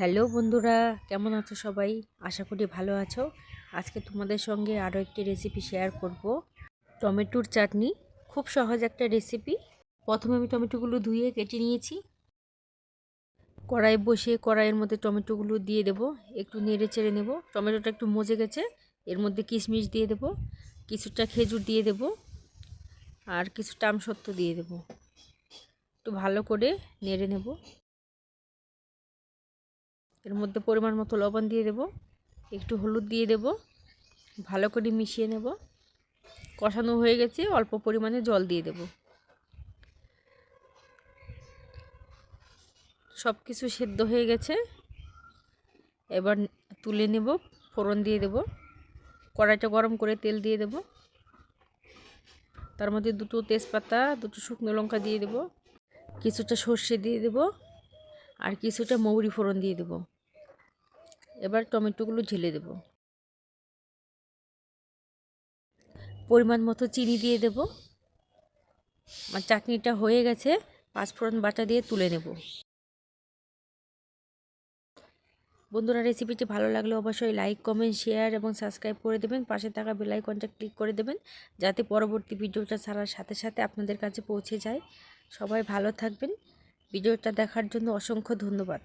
Hello বন্ধুরা, কেমন আছো সবাই? আশা করি ভালো আছো। আজকে তোমাদের সঙ্গে আরও একটি রেসিপি শেয়ার করব, টমেটোর চাটনি। খুব সহজ একটা রেসিপি। প্রথমে আমি টমেটোগুলো ধুয়ে কেটে নিয়েছি। কড়াই বসিয়ে কড়াইয়ের মধ্যে টমেটোগুলো দিয়ে দেব, একটু নেড়ে চেড়ে নেব। টমেটোটা একটু মজে গেছে, এর মধ্যে কিশমিশ দিয়ে দেব, কিছুটা খেজুর দিয়ে দেব, আর কিছুটা আমসত্ত্ব দিয়ে দেব। একটু ভালো করে নেড়ে নেব। এর মধ্যে পরিমাণ মতো লবণ দিয়ে দেব, একটু হলুদ দিয়ে দেব, ভালো করে মিশিয়ে নেব। কষানো হয়ে গেছে, অল্প পরিমাণে জল দিয়ে দেব। সব কিছু সেদ্ধ হয়ে গেছে, এবার তুলে নেব। ফোড়ন দিয়ে দেব। কড়াইটা গরম করে তেল দিয়ে দেব, তার মধ্যে দুটো তেজপাতা, দুটো শুকনো লঙ্কা দিয়ে দেব, কিছুটা সর্ষে দিয়ে দেব, আর কিছুটা মৌরি ফোড়ন দিয়ে দেব। এবার টমেটোগুলো ঢেলে দেব। পরিমাণ মতো চিনি দিয়ে দেব। আমার চাটনিটা হয়ে গেছে, পাঁচফোড়ন বাটা দিয়ে তুলে নেব। বন্ধুরা, রেসিপিটি ভালো লাগলে অবশ্যই লাইক, কমেন্ট, শেয়ার এবং সাবস্ক্রাইব করে দেবেন। পাশে থাকা বেল আইকনটা ক্লিক করে দেবেন, যাতে পরবর্তী ভিডিওটা ছাড়ার সাথে সাথে আপনাদের কাছে পৌঁছে যায়। সবাই ভালো থাকবেন। ভিডিওটা দেখার জন্য অসংখ্য ধন্যবাদ।